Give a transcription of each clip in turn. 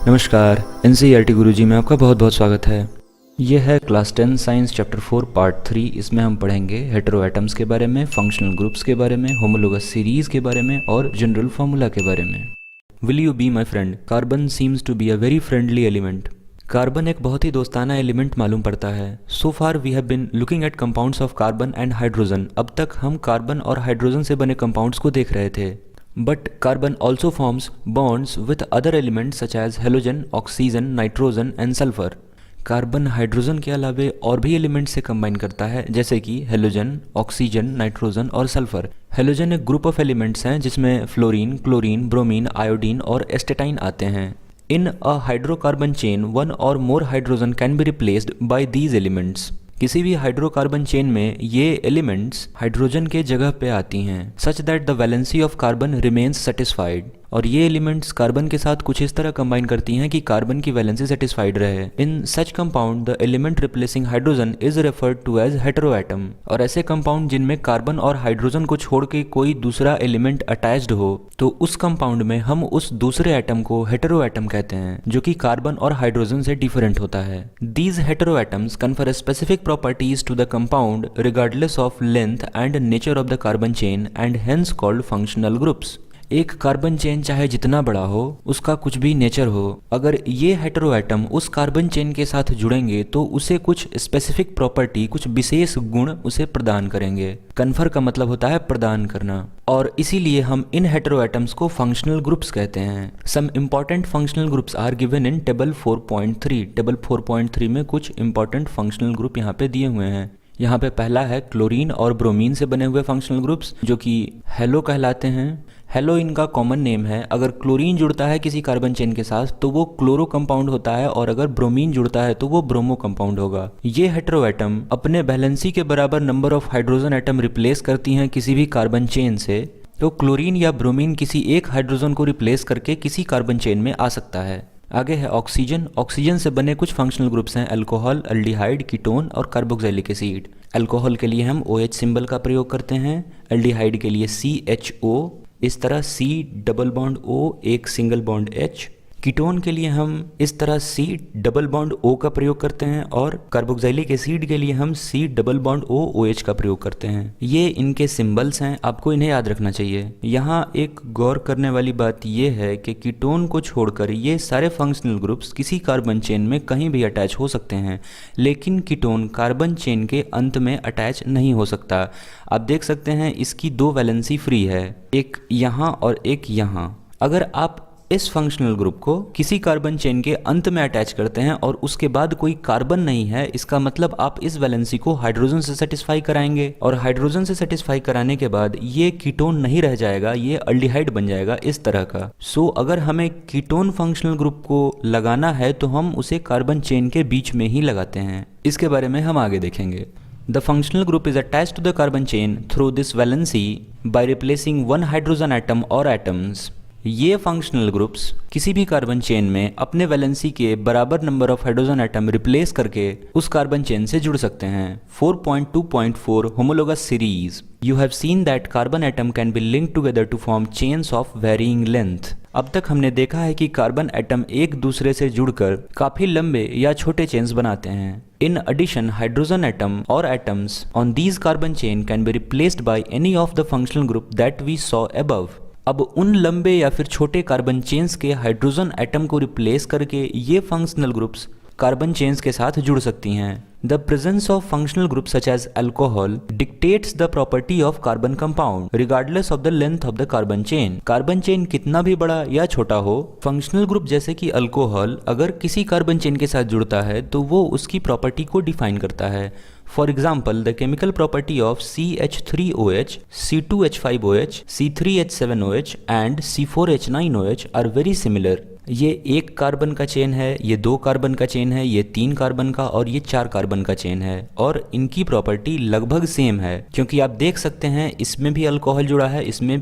नमस्कार, एनसीईआरटी गुरुजी में आपका बहुत बहुत स्वागत है। यह है क्लास 10 साइंस चैप्टर 4 पार्ट 3। इसमें हम पढ़ेंगे हेटेरो एटम्स के बारे में, फंक्शनल ग्रुप्स के बारे में, होमोलोगस सीरीज के बारे में और जनरल फार्मूला के बारे में। Will you be my friend? Carbon seems to be a very friendly element. Carbon एक बहुत ही दोस्ताना एलिमेंट मालूम पड़ता है। So far we have bin looking at compounds of carbon and hydrogen. अब तक हम कार्बन और हाइड्रोजन से बने कंपाउंड्स को देख रहे थे। But carbon also forms bonds with other elements such as halogen, oxygen, nitrogen and sulfur. Carbon hydrogen के अलावे और भी एलिमेंट से कंबाइन करता है, जैसे कि हेलोजन, ऑक्सीजन, नाइट्रोजन और सल्फर। हेलोजन एक ग्रुप ऑफ एलिमेंट्स हैं जिसमें फ्लोरीन, क्लोरीन, ब्रोमीन, आयोडीन और एस्टेटाइन आते हैं। इन अ हाइड्रोकार्बन चेन वन और more hydrogen can be replaced by these elements. किसी भी हाइड्रोकार्बन चेन में ये एलिमेंट्स हाइड्रोजन के जगह पे आती हैं, such that the valency of carbon remains satisfied. और ये एलिमेंट्स कार्बन के साथ कुछ इस तरह कंबाइन करती हैं कि कार्बन की वैलेंसी सेटिस्फाइड रहे। In such compound the element replacing hydrogen is referred to as hetero atom. और ऐसे कंपाउंड जिनमें कार्बन और हाइड्रोजन को छोड़ के कोई दूसरा एलिमेंट अटैच्ड हो, तो उस कंपाउंड में हम उस दूसरे एटम को हेटेरो एटम कहते हैं, जो कि कार्बन और हाइड्रोजन से डिफरेंट होता है। These heteroatoms confer specific properties to the compound regardless of length and nature of the carbon chain and hence called functional groups. एक कार्बन चेन चाहे जितना बड़ा हो, उसका कुछ भी नेचर हो, अगर ये हेटेरो एटम उस कार्बन चेन के साथ जुड़ेंगे तो उसे कुछ स्पेसिफिक प्रॉपर्टी, कुछ विशेष गुण उसे प्रदान करेंगे। कन्फर का मतलब होता है प्रदान करना, और इसीलिए हम इन हेटेरो एटम्स को फंक्शनल ग्रुप्स कहते हैं। Some important functional groups are given in table 4.3। Table 4.3 में कुछ इंपॉर्टेंट फंक्शनल ग्रुप यहाँ पे दिए हुए हैं। यहाँ पे पहला है क्लोरीन और ब्रोमीन से बने हुए फंक्शनल ग्रुप्स, जो कि हेलो कहलाते हैं। हेलो इनका कॉमन नेम है। अगर क्लोरीन जुड़ता है किसी कार्बन चेन के साथ तो वो क्लोरो कंपाउंड होता है, और अगर ब्रोमीन जुड़ता है तो वो ब्रोमो कंपाउंड होगा। ये हेटेरो एटम अपने वैलेंसी के बराबर number of hydrogen atom replace करती हैं किसी भी कार्बन चेन से। तो क्लोरीन या ब्रोमीन किसी एक हाइड्रोजन को रिप्लेस करके किसी कार्बन चेन में आ सकता है। आगे है ऑक्सीजन। ऑक्सीजन से बने कुछ फंक्शनल ग्रुप्स हैं अल्कोहल, एल्डिहाइड, कीटोन और कार्बोक्सिलिक एसिड। अल्कोहल के लिए हम OH सिंबल का प्रयोग करते हैं, एल्डिहाइड के लिए CHO, इस तरह C डबल बॉन्ड O एक सिंगल बॉन्ड H। कीटोन के लिए हम इस तरह C डबल बॉन्ड O का प्रयोग करते हैं, और कार्बोक्सिलिक एसिड के लिए हम C double bond O OH का प्रयोग करते हैं। ये इनके सिंबल्स हैं, आपको इन्हें याद रखना चाहिए। यहाँ एक गौर करने वाली बात यह है कि कीटोन को छोड़कर ये सारे फंक्शनल ग्रुप्स किसी कार्बन चेन में कहीं भी अटैच हो सकते हैं, लेकिन कीटोन कार्बन चेन के अंत में अटैच नहीं हो सकता। आप देख सकते हैं इसकी दो वैलेंसी फ्री है, एक यहाँ और एक यहाँ। अगर आप इस फंक्शनल ग्रुप को किसी कार्बन चेन के अंत में अटैच करते हैं और उसके बाद कोई कार्बन नहीं है, इसका मतलब आप इस वैलेंसी को हाइड्रोजन से सेटिस्फाई कराएंगे, और हाइड्रोजन से सेटिस्फाई कराने के बाद ये कीटोन नहीं रह जाएगा, ये अल्डिहाइड बन जाएगा इस तरह का। सो अगर हमें कीटोन फंक्शनल ग्रुप को लगाना है तो हम उसे कार्बन चेन के बीच में ही लगाते हैं। इसके बारे में हम आगे देखेंगे। The functional group is attached to the carbon chain through this valency by replacing one hydrogen atom or atoms. ये फंक्शनल ग्रुप्स किसी भी कार्बन चेन में अपने वैलेंसी के बराबर number of hydrogen atom replace करके उस कार्बन चेन से जुड़ सकते हैं। 4.2.4 homologous series. You have seen that carbon atom can be linked together to form chains of varying length. अब तक हमने देखा है कि कार्बन एटम एक दूसरे से जुड़कर काफी लंबे या छोटे चेन्स बनाते हैं। In addition, hydrogen atom or atoms on these carbon chain can be replaced by any of the functional group that we saw above. अब उन लंबे या फिर छोटे कार्बन चेन्स के हाइड्रोजन एटम को रिप्लेस करके ये फंक्शनल ग्रुप्स कार्बन चेन्स के साथ जुड़ सकती हैं। The presence of functional groups such as alcohol dictates the property of carbon compound regardless of the length of the carbon chain. Carbon chain कितना भी बड़ा या छोटा हो, फंक्शनल ग्रुप जैसे कि अल्कोहल अगर किसी कार्बन चेन के साथ जुड़ता है तो वो उसकी प्रॉपर्टी को डिफाइन करता है। For example, the chemical property of CH3OH, C2H5OH, C3H7OH and C4H9OH are very similar. ये एक कार्बन का चेन है, ये दो कार्बन का चेन है, ये तीन कार्बन का और ये चार कार्बन का चेन है, और इनकी प्रॉपर्टी लगभग सेम है, क्योंकि आप देख सकते हैं इसमें भी अल्कोहल जुड़ा है, इसमें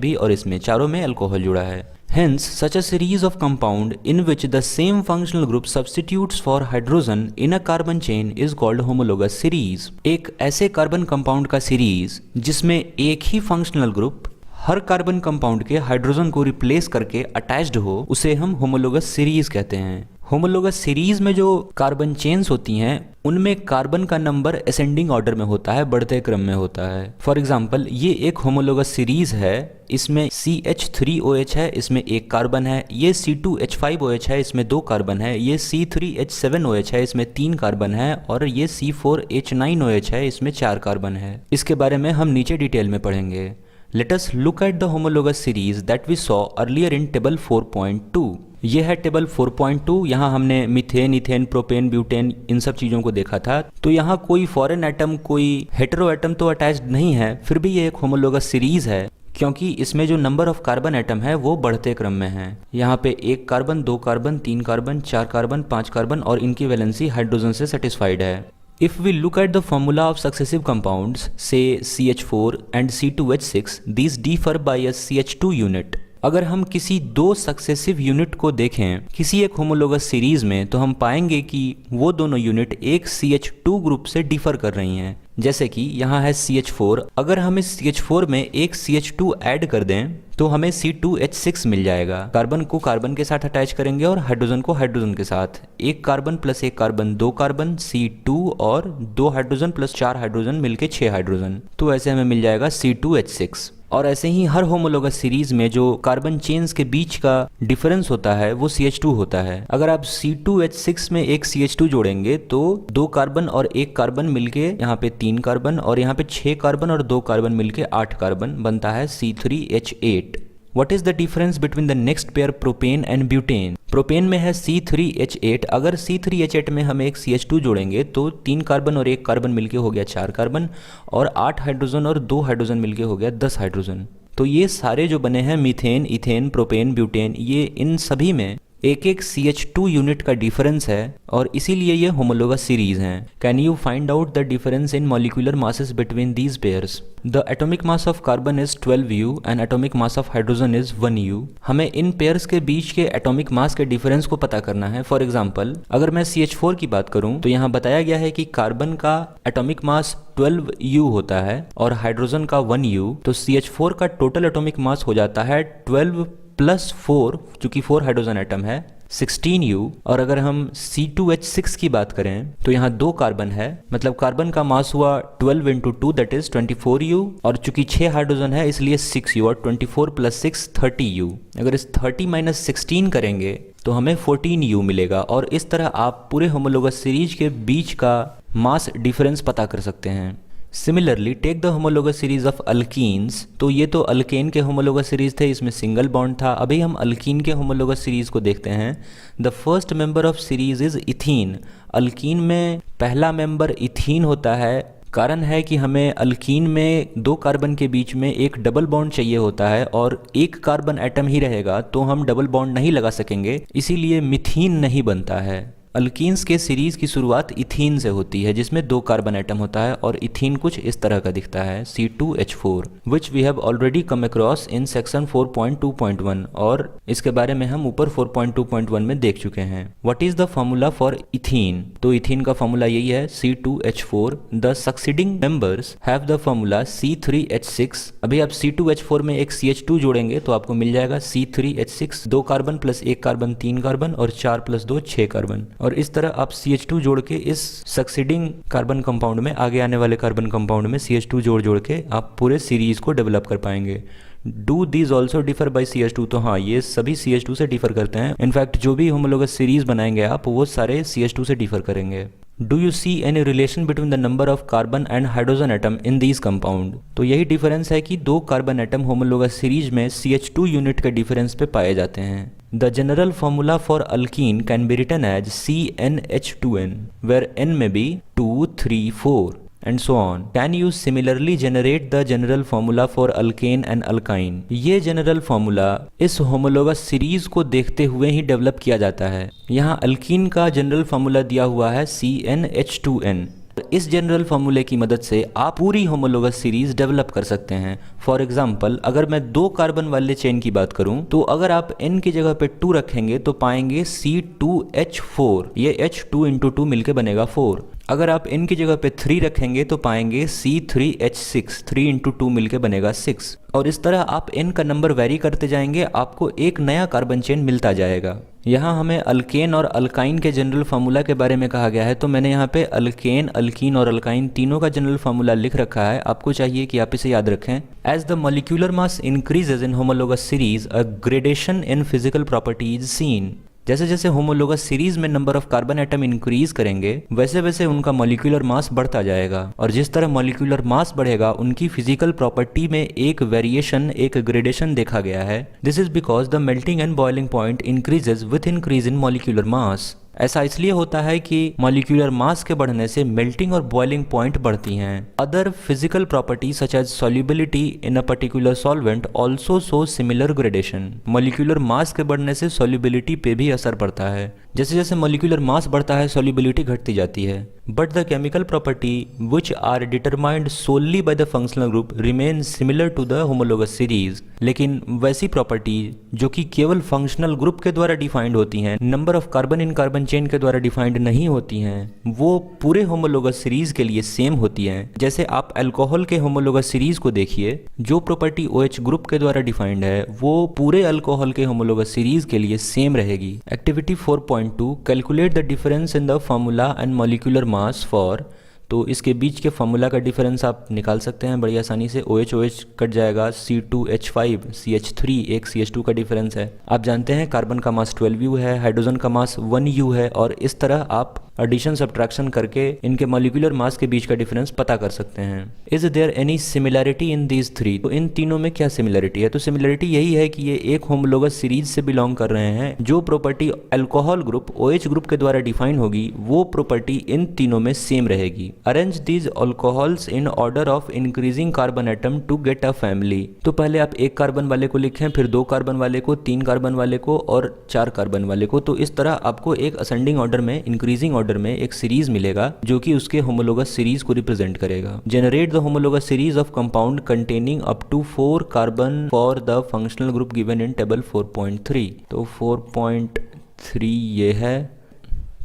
भी और इसमें, चारों में अल्कोहल जुड़ा है। Hence, such a series of compound in which the same functional group substitutes for hydrogen in a carbon chain is called homologous series. एक ऐसे कार्बन कंपाउंड का सीरीज जिसमें एक ही फंक्शनल ग्रुप हर कार्बन कंपाउंड के hydrogen को replace करके attached हो उसे हम होमोलोगस सीरीज कहते हैं। होमोलोगस सीरीज में जो कार्बन चेन्स होती हैं उनमें कार्बन का नंबर असेंडिंग ऑर्डर में होता है, बढ़ते क्रम में होता है। फॉर एग्जांपल ये एक होमोलोगस सीरीज है, इसमें CH3OH है, इसमें एक कार्बन है। ये C2H5OH है, इसमें 2 कार्बन है। ये C3H7OH है, इसमें 3 कार्बन है। और ये C4H9OH है, इसमें 4 कार्बन है। इसके बारे में हम नीचे डिटेल में पढ़ेंगे। Let us look at the homologous series that we saw earlier in table 4.2। यह है टेबल 4.2। यहाँ हमने मीथेन, इथेन, प्रोपेन, ब्यूटेन इन सब चीज़ों को देखा था। तो यहाँ कोई फॉरेन एटम, कोई हेटेरो एटम तो अटैच्ड नहीं है, फिर भी ये एक होमोलोगस सीरीज है क्योंकि इसमें जो नंबर ऑफ कार्बन एटम है वो बढ़ते क्रम में है। यहाँ पे 1 carbon, 2 carbon, 3 carbon, 4 carbon, 5 carbon और इनकी वैलेंसी हाइड्रोजन से सेटिस्फाइड है। If we look at the formula of successive compounds, say CH4 and C2H6, these differ by a CH2 unit। अगर हम किसी 2 सक्सेसिव यूनिट को देखें किसी एक होमोलोगस सीरीज में तो हम पाएंगे कि वो दोनों यूनिट एक CH2 ग्रुप से डिफर कर रही हैं। जैसे कि यहाँ है CH4, अगर हम इस CH4 में एक CH2 ऐड कर दें तो हमें C2H6 मिल जाएगा। कार्बन को कार्बन के साथ अटैच करेंगे और हाइड्रोजन को हाइड्रोजन के साथ। 1 carbon plus 1 carbon 2 carbon C2 और 2 हाइड्रोजन प्लस 4 हाइड्रोजन मिलके 6 हाइड्रोजन, तो ऐसे हमें मिल जाएगा C2H6। और ऐसे ही हर होमोलोगस सीरीज में जो कार्बन चेन्स के बीच का डिफरेंस होता है वो CH2 होता है। अगर आप C2H6 में एक CH2 जोड़ेंगे तो 2 कार्बन और 1 कार्बन मिलके यहाँ पे 3 कार्बन और यहाँ पे 6 कार्बन और 2 कार्बन मिलके 8 कार्बन बनता है C3H8। What is the difference between the next pair propane and butane? Propane में है C3H8। अगर C3H8 में हम एक CH2 जोड़ेंगे तो 3 कार्बन और 1 कार्बन मिलके हो गया 4 कार्बन और 8 हाइड्रोजन और 2 हाइड्रोजन मिलके हो गया 10 हाइड्रोजन। तो ये सारे जो बने हैं मीथेन, इथेन, प्रोपेन, ब्यूटेन, ये इन सभी में एक एक CH2 यूनिट का डिफरेंस है और इसीलिए ये होमोलोगस सीरीज हैं। Can you find out the difference in molecular masses between these pairs? The atomic mass of carbon is 12U and atomic mass of hydrogen is 1U। हमें इन pairs के बीच के atomic mass के difference को पता करना है। For example अगर मैं CH4 की बात करूं तो यहाँ बताया गया है कि कार्बन का एटॉमिक मास 12U होता है और हाइड्रोजन का 1U, तो CH4 का टोटल एटॉमिक मास हो जाता है 12 प्लस 4, चूंकि 4 हाइड्रोजन एटम है, 16U। और अगर हम C2H6 की बात करें तो यहाँ 2 कार्बन है, मतलब कार्बन का मास हुआ 12 × 2 दैट इज 24U और चूंकि 6 हाइड्रोजन है इसलिए 6U और 24 प्लस 6 30U। अगर इस 30 माइनस 16 करेंगे तो हमें 14U मिलेगा और इस तरह आप पूरे होमोलोगस सीरीज के बीच का मास डिफरेंस पता कर सकते हैं। Similarly take the homologous series of alkenes. तो ये तो अल्केन के होमोलोगस सीरीज थे, इसमें सिंगल बॉन्ड था। अभी हम अल्कीन के होमोलोगस सीरीज को देखते हैं। The first member of series is ethene. Alkyne में पहला मेंबर इथीन होता है। कारण है कि हमें अल्कीन में 2 कार्बन के बीच में एक डबल बॉन्ड चाहिए होता है और 1 कार्बन एटम ही रहेगा तो हम डबल बॉन्ड नहीं लगा सकेंगे, इसीलिए मिथीन नहीं बनता है। अल्कीन्स के सीरीज की शुरुआत इथीन से होती है जिसमें 2 कार्बन एटम होता है और इथीन कुछ इस तरह का दिखता है C2H4 which we have already come across in section 4.2.1 और इसके बारे में हम ऊपर 4.2.1 में देख चुके हैं। What is the formula for ethene? तो इथीन का फॉर्मूला यही है C2H4। The succeeding members have the formula C3H6। अभी आप C2H4 में एक CH2 जोड़ेंगे तो आपको मिल जाएगा C3H6। 2 carbon plus 1 carbon 3 carbon और 4 प्लस 2 6 कार्बन। और इस तरह आप CH2 जोड़ के इस सक्सीडिंग कार्बन कंपाउंड में, आगे आने वाले कार्बन कंपाउंड में CH2 जोड़ के आप पूरे सीरीज को डेवलप कर पाएंगे। Do these also differ by CH2? तो हाँ, ये सभी CH2 से डिफर करते हैं। इनफैक्ट जो भी होमोलोगस सीरीज बनाएंगे आप वो सारे CH2 से डिफर करेंगे। Do you see any relation between the number of carbon and hydrogen atom in these compound? तो यही डिफरेंस है कि 2 कार्बन एटम होमोलोगस सीरीज में CH2 यूनिट के डिफरेंस पे पाए जाते हैं। The general formula for alkene can be written as CnH2n, where n may be 2, 3, 4 and so on. Can you similarly generate the general formula for alkane and alkyne? ये general formula इस homologous series को देखते हुए ही develop किया जाता है। यहाँ alkene का general formula दिया हुआ है CnH2n इस जनरल फॉर्मूले की मदद से आप पूरी होमोलोगस सीरीज डेवलप कर सकते हैं। फॉर एग्जांपल, अगर मैं 2 कार्बन वाले चेन की बात करूं तो अगर आप n की जगह पे 2 रखेंगे तो पाएंगे C2H4, ये H 2 × 2 मिलके बनेगा 4। अगर आप n की जगह पे 3 रखेंगे तो पाएंगे C3H6, 3 × 2 मिलके बनेगा 6। और इस तरह आप n का नंबर वेरी करते जाएंगे, आपको एक नया कार्बन चेन मिलता जाएगा। यहाँ हमें अल्केन और अल्काइन के जनरल फार्मूला के बारे में कहा गया है, तो मैंने यहाँ पे अल्केन, अल्कीन और अल्काइन तीनों का जनरल फार्मूला लिख रखा है। आपको चाहिए कि आप इसे याद रखें। As the molecular mass increases in homologous series, a gradation in physical property is seen. जैसे जैसे होमोलोगस सीरीज में number of carbon atom increase करेंगे वैसे वैसे उनका मॉलिक्यूलर मास बढ़ता जाएगा, और जिस तरह मॉलिक्यूलर मास बढ़ेगा उनकी फिजिकल प्रॉपर्टी में एक वेरिएशन, एक ग्रेडेशन देखा गया है। This is because the melting and boiling point increases with increase in molecular mass. ऐसा इसलिए होता है कि मॉलिक्यूलर मास के बढ़ने से मेल्टिंग और बॉइलिंग पॉइंट बढ़ती हैं। Other physical property such as solubility in a particular solvent also show similar gradation. Molecular mass के बढ़ने से सॉल्युबिलिटी पे भी असर पड़ता है। जैसे जैसे मॉलिक्यूलर मास बढ़ता है सॉल्युबिलिटी घटती जाती है। But the chemical property which are determined solely by the functional group remain similar to the homologous series. लेकिन वैसी प्रॉपर्टी जो कि केवल फंक्शनल ग्रुप के द्वारा डिफाइंड होती हैं, number of carbon in carbon chain के द्वारा डिफाइंड नहीं होती हैं, वो पूरे होमोलोगस सीरीज के लिए सेम होती हैं। जैसे आप अल्कोहल के होमोलोगस सीरीज को देखिए, जो प्रॉपर्टी OH ग्रुप के द्वारा डिफाइंड है वो पूरे अल्कोहल के होमोलोगस सीरीज के लिए सेम रहेगी। Activity 4.2, calculate the difference in the formula and molecular mass for. तो इसके बीच के फार्मूला का डिफरेंस आप निकाल सकते हैं बड़ी आसानी से। OH कट जाएगा, C2H5, CH3, एक CH2 का डिफरेंस है। आप जानते हैं कार्बन का मास 12U है, हाइड्रोजन का मास 1U है, और इस तरह आप एडिशन सब्ट्रैक्शन करके इनके मॉलिक्यूलर मास के बीच का डिफरेंस पता कर सकते हैं। Is there any similarity in these 3? तो इन तीनों में क्या सिमिलैरिटी है? तो सिमिलैरिटी यही है कि ये एक होमोलोगस सीरीज से बिलोंग कर रहे हैं। जो property alcohol group OH group के द्वारा डिफाइन होगी वो प्रॉपर्टी इन तीनों में सेम रहेगी। Arrange these alcohols in order of increasing carbon atom to get a family. तो पहले आप 1 कार्बन वाले को लिखें, फिर 2 कार्बन वाले को, 3 कार्बन वाले को और 4 कार्बन वाले को। तो इस तरह आपको एक असेंडिंग ऑर्डर में, इंक्रीजिंग ऑर्डर में एक सीरीज मिलेगा जो कि उसके होमोलोगस सीरीज को रिप्रेजेंट करेगा। Generate the homologous series of compound containing up to 4 carbon for the functional group given in table 4.3। तो 4.3 ये है।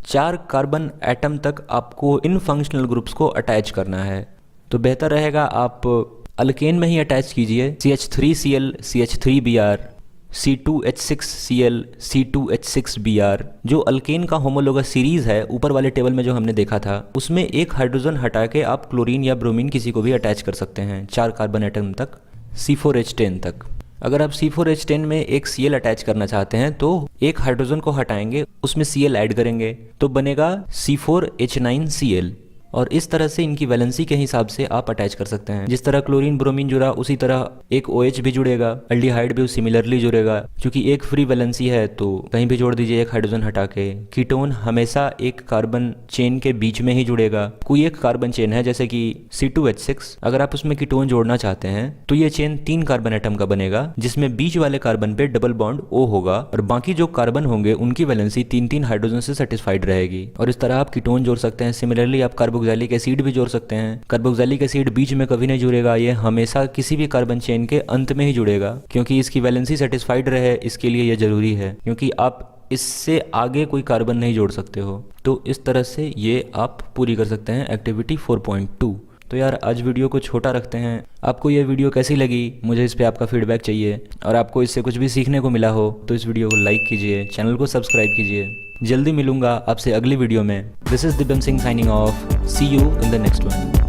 4 कार्बन एटम तक आपको इन फंक्शनल ग्रुप्स को अटैच करना है, तो बेहतर रहेगा आप अल्केन में ही अटैच कीजिए। CH3Cl, CH3Br, C2H6Cl, C2H6Br। जो अल्केन का होमोलोगस सीरीज है ऊपर वाले टेबल में जो हमने देखा था, उसमें एक हाइड्रोजन हटा के आप क्लोरीन या ब्रोमीन किसी को भी अटैच कर सकते हैं 4 कार्बन एटम तक, C4H10 तक। अगर आप C4H10 में एक Cl अटैच करना चाहते हैं तो एक हाइड्रोजन को हटाएंगे, उसमें Cl ऐड करेंगे तो बनेगा C4H9Cl। और इस तरह से इनकी वैलेंसी के हिसाब से आप अटैच कर सकते हैं। जिस तरह क्लोरीन ब्रोमीन जुड़ा उसी तरह एक OH भी जुड़ेगा, एल्डिहाइड भी सिमिलरली जुड़ेगा। क्योंकि एक फ्री वैलेंसी है तो कहीं भी जोड़ दीजिए एक हाइड्रोजन हटा के। कीटोन हमेशा एक कार्बन चेन के बीच में ही जुड़ेगा। कोई एक कार्बन चेन है जैसे कि C2H6, अगर आप उसमें कीटोन जोड़ना चाहते हैं तो ये चेन 3 कार्बन एटम का बनेगा, जिसमें बीच वाले कार्बन पे डबल बॉन्ड O होगा और बाकी जो कार्बन होंगे उनकी वैलेंसी 3-3 हाइड्रोजन से सेटिस्फाइड रहेगी। और इस तरह आप कीटोन जोड़ सकते हैं। सिमिलरली आप कार्बोक्सिलिक एसिड भी जोड़ सकते हैं। कार्बोक्सिलिक एसिड बीच में कभी नहीं जुड़ेगा, ये हमेशा किसी भी कार्बन चेन के अंत में ही जुड़ेगा, क्योंकि इसकी वैलेंसी सेटिस्फाइड रहे इसके लिए यह जरूरी है, क्योंकि आप इससे आगे कोई कार्बन नहीं जोड़ सकते हो। तो इस तरह से ये आप पूरी कर सकते हैं एक्टिविटी 4.2। तो यार आज वीडियो को छोटा रखते हैं। आपको ये वीडियो कैसी लगी मुझे इस पे आपका फीडबैक चाहिए, और आपको इससे कुछ भी सीखने को मिला हो तो इस वीडियो को लाइक कीजिए, चैनल को सब्सक्राइब कीजिए। जल्दी मिलूंगा आपसे अगली वीडियो में। This is Divyam Singh signing off. See you in the next one.